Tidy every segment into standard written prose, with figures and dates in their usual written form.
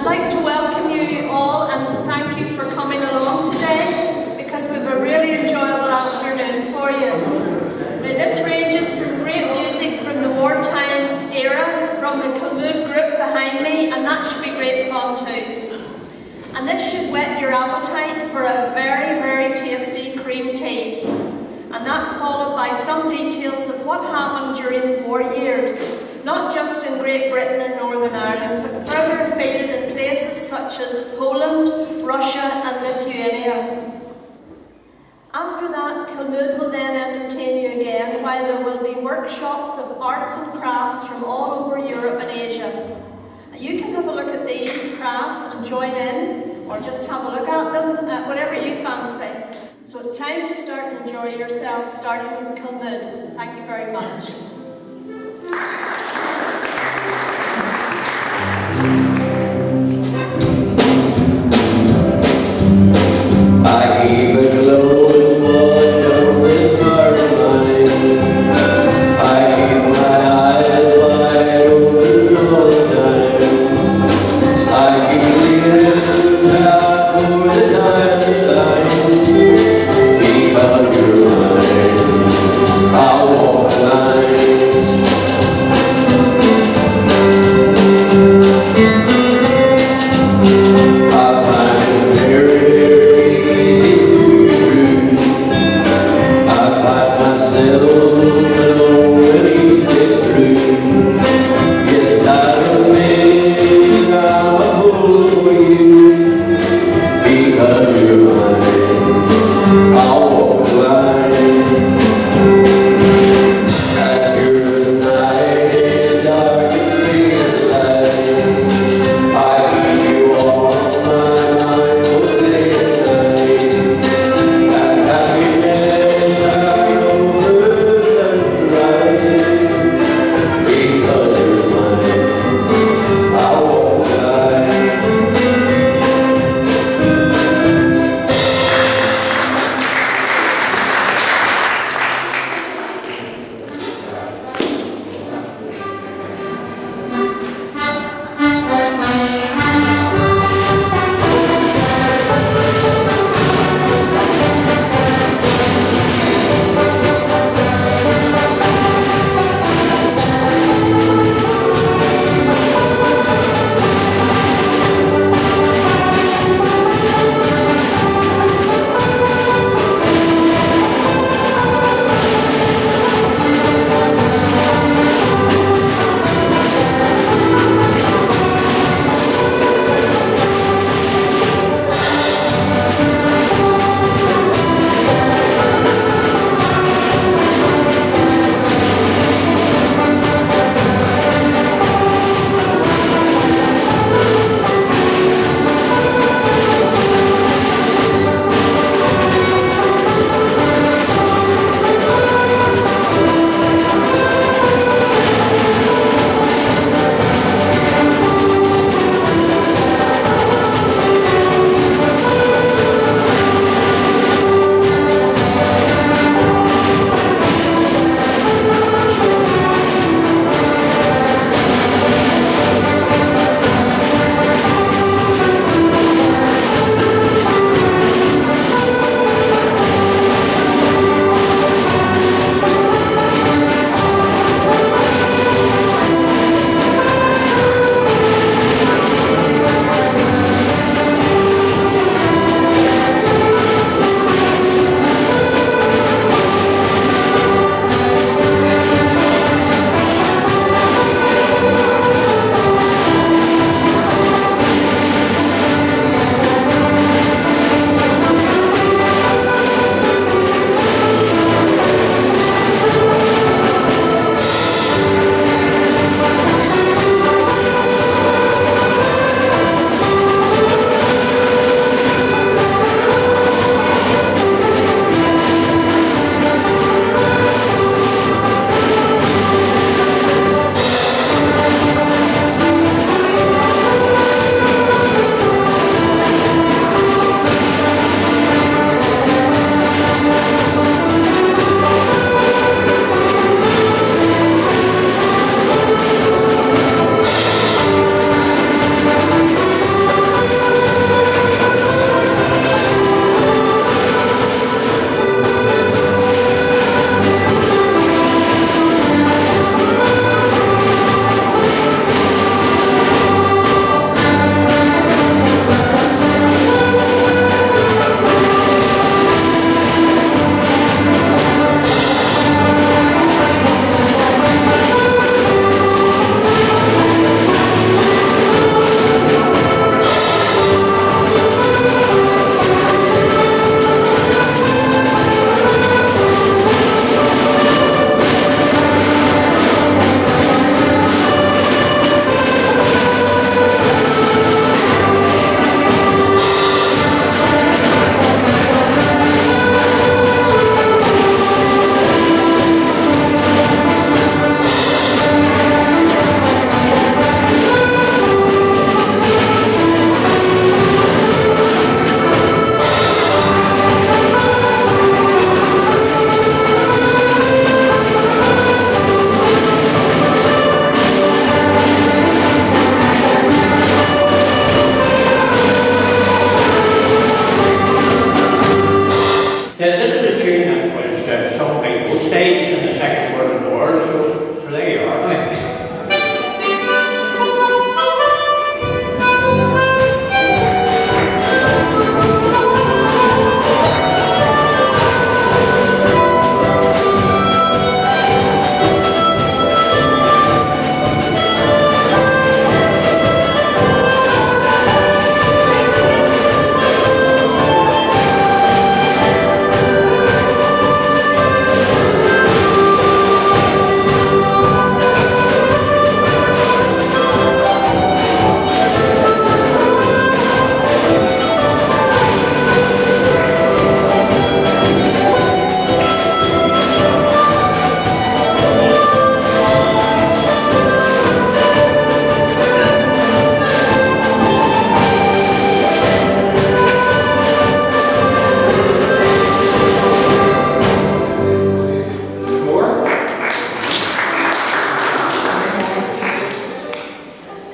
I'd like to welcome you all and to thank you for coming along today, because we have a really enjoyable afternoon for you. Now, this ranges from great music from the wartime era, from the Kilmood group behind me, and that should be great fun too. And this should whet your appetite for a very, very tasty cream tea. And that's followed by some details of what happened during the war years, not just in Great Britain and Northern Ireland, but further afield in places such as Poland, Russia and Lithuania. After that, Kilmood will then entertain you again, while there will be workshops of arts and crafts from all over Europe and Asia. You can have a look at these crafts and join in, or just have a look at them, whatever you fancy. So it's time to start and enjoy yourselves, starting with Kilmood. Thank you very much. I keep a close watch over this heart of mine. I keep my eyes wide open all the time. I keep leaving out for the time, because you're mine. I'll walk the line.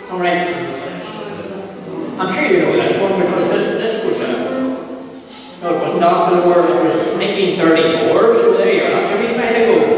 All right. I'm sure you know this one because this was no, it wasn't after the war. It was 1934. So there you are. That's a wee while ago.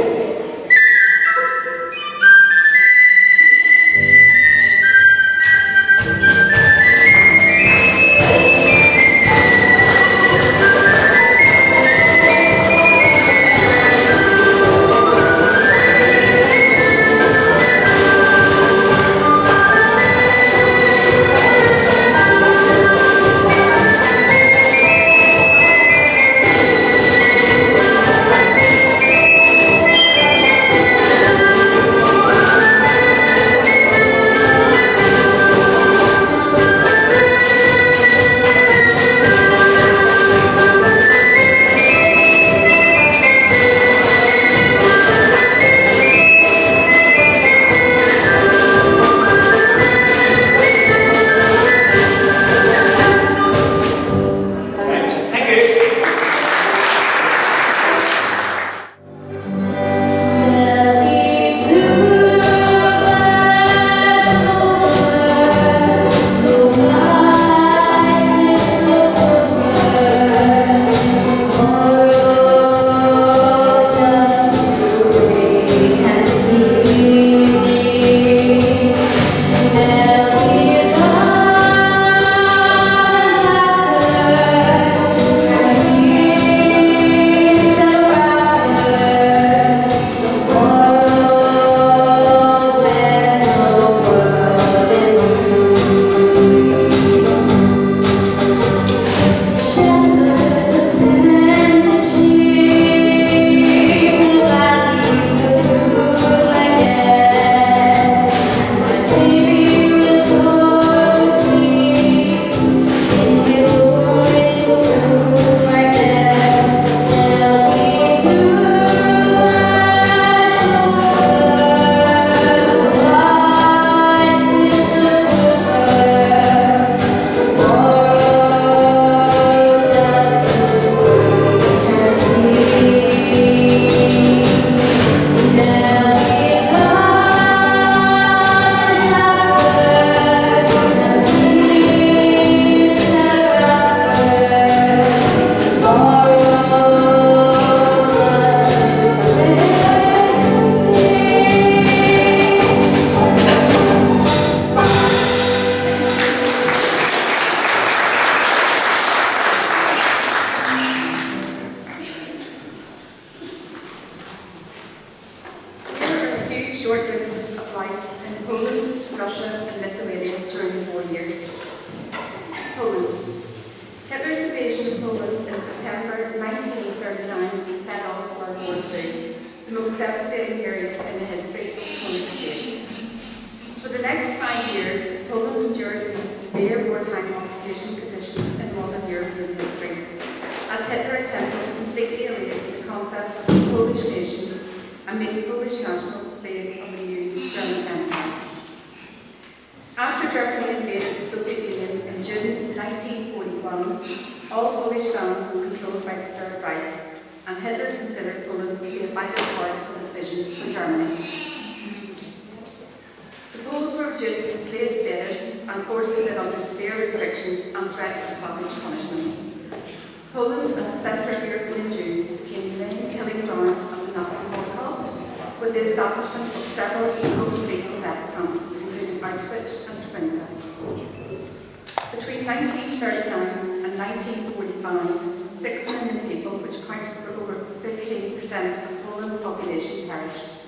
Between 1939 and 1945, 6 million people, which accounted for over 15% of Poland's population, perished.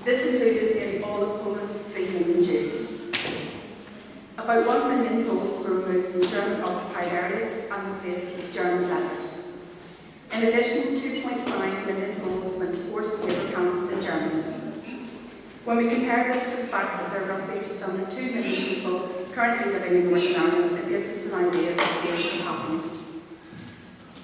This included nearly all of Poland's 3 million Jews. About 1 million Poles were removed from German-occupied areas and replaced with German settlers. In addition, 2.5 million Poles went to forced labour camps in Germany. When we compare this to the fact that there are roughly just under 2 million people currently living in Northern Ireland, it gives us an idea of the scale of what happened.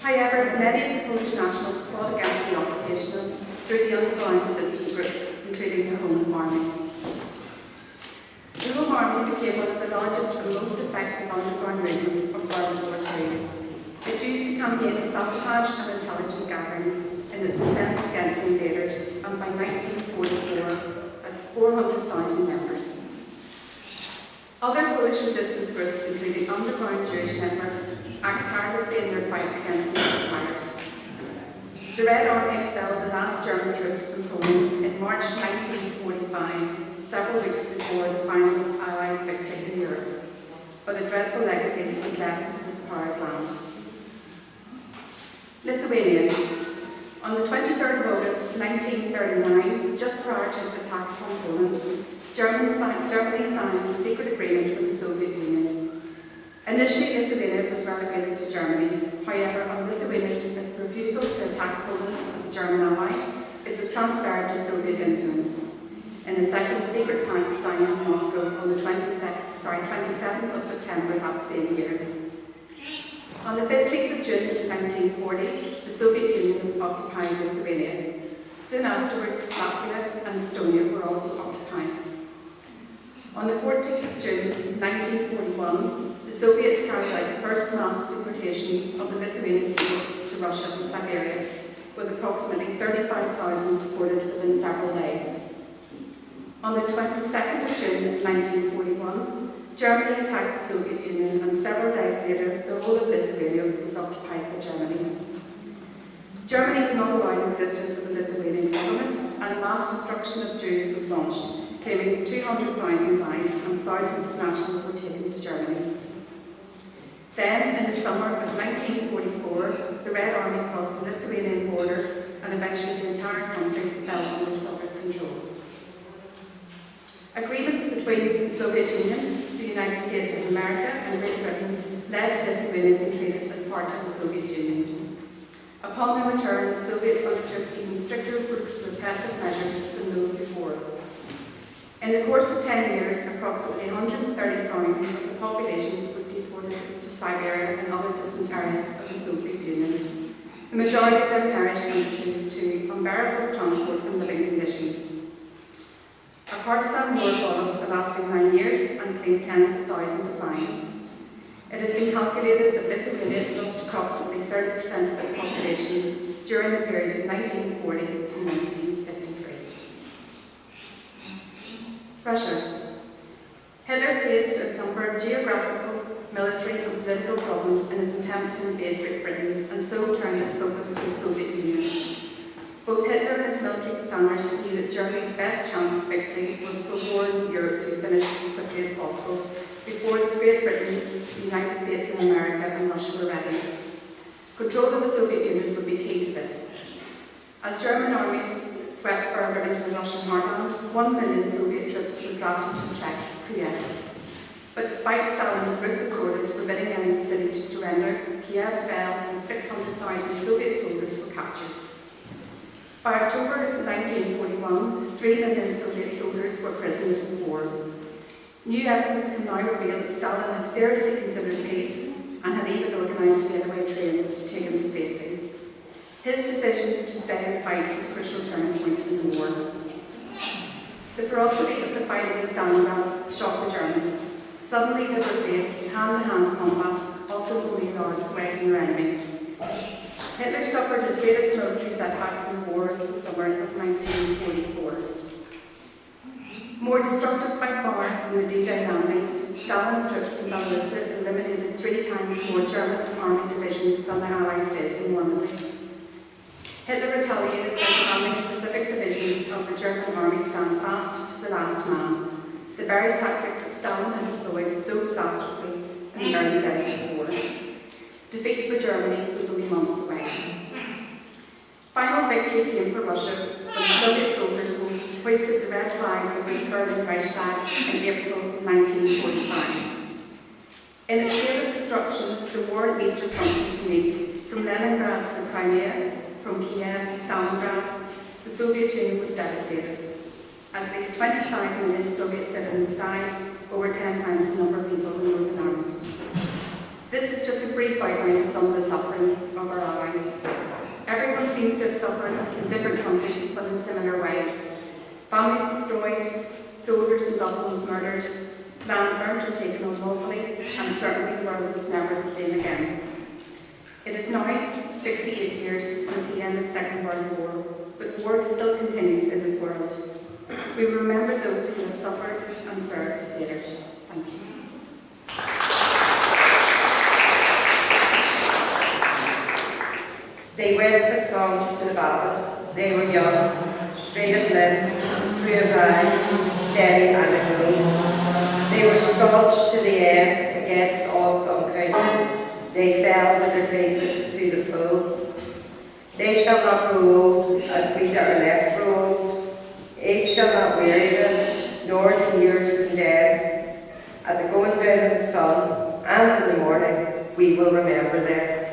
However, many of the Polish nationals fought against the occupation through the underground resistance groups, including the Home Army. The Home Army became one of the largest and most effective underground movements of World War II. It used a campaign of sabotage and intelligence gathering in its defence against invaders, and by 1944, 400,000 members. Other Polish resistance groups, including underground Jewish networks, act tirelessly in their fight against the occupiers. The Red Army expelled the last German troops from Poland in March 1945, several weeks before the final Allied victory in Europe. But a dreadful legacy was left to this proud land. Lithuania. On the 23rd of August 1939, just prior to its attack on Poland, Germany signed a secret agreement with the Soviet Union. Initially, Lithuania was relegated to Germany. However, on Lithuania's refusal to attack Poland as a German ally, it was transferred to Soviet influence. In a second secret pact signed in Moscow on the 27th of September that same year. On the 15th of June 1940, the Soviet Union occupied Lithuania. Soon afterwards, Latvia and Estonia were also occupied. On the 14th of June 1941, the Soviets carried out the first mass deportation of the Lithuanian people to Russia and Siberia, with approximately 35,000 deported within several days. On the 22nd of June 1941, Germany attacked the Soviet Union, and several days later, the whole of Lithuania was occupied by Germany. Germany would not allow the existence of a Lithuanian government, and a mass destruction of Jews was launched, claiming 200,000 lives, and thousands of nationals were taken to Germany. Then, in the summer of 1944, the Red Army crossed the Lithuanian border, and eventually the entire country fell under Soviet control. Agreements between the Soviet Union, the United States of America, and Great Britain led to Lithuania being treated as part of the Soviet Union. Upon their return, the Soviets undertook even stricter repressive measures than those before. In the course of 10 years, approximately 130,000 of the population were deported to Siberia and other distant areas of the Soviet Union. The majority of them perished due to unbearable transport and living conditions. A partisan war followed, lasting 9 years and claimed tens of thousands of lives. It has been calculated that Lithuania lost approximately 30% of its population during the period of 1940 to 1953. Russia. Hitler faced a number of geographical, military and political problems in his attempt to invade Great Britain, and so turned his focus to the Soviet Union. Both Hitler and his military planners knew that Germany's best chance of victory was for war in Europe to be finished as quickly as possible, before Great Britain, the United States of America and Russia were ready. Control of the Soviet Union would be key to this. As German armies swept further into the Russian heartland, 1 million Soviet troops were drafted to protect Kiev. But despite Stalin's ruthless orders forbidding any city to surrender, Kiev fell and 600,000 Soviet soldiers were captured. By October 1941, 3 million Soviet soldiers were prisoners of war. New evidence can now reveal that Stalin had seriously considered peace and had even organised a getaway train to take him to safety. His decision to stay and fight was a crucial turning point in the war. The ferocity of the fighting in Stalingrad shocked the Germans. Suddenly they were faced with hand-to-hand combat, often only allowed swaying their enemy. Hitler suffered his greatest military setback in the war in the summer of 1944. More destructive by far than the D-Day landings, Stalin's troops in Belarus eliminated 3 times more German army divisions than the Allies did in Normandy. Hitler retaliated by demanding specific divisions of the German army stand fast to the last man, the very tactic that Stalin had employed so disastrously in the early days of the war. Defeat for Germany was only months away. Final victory came for Russia when the Soviet soldiers hoisted the red flag over the Berlin Reichstag in April 1945. In its scale of destruction, the war in Eastern Front was unique. From Leningrad to the Crimea, from Kiev to Stalingrad, the Soviet Union was devastated. At least 25 million Soviet citizens died, over 10 times the number of people in Northern Ireland. This is just a brief outline of some of the suffering of our allies. Everyone seems to have suffered in different countries, but in similar ways. Families destroyed, soldiers and loved ones murdered, land burnt or taken unlawfully, and certainly the world was never the same again. It is now 68 years since the end of the Second World War, but war still continues in this world. We will remember those who have suffered and served later. Thank you. they were young, straight of limb, true of eye, steady and aglow. They were staunch to the end against odds uncounted. They fell with their faces to the foe. They shall not grow old as we that are left grow old. Age shall not weary them, nor the years condemn. At the going down of the sun and in the morning we will remember them.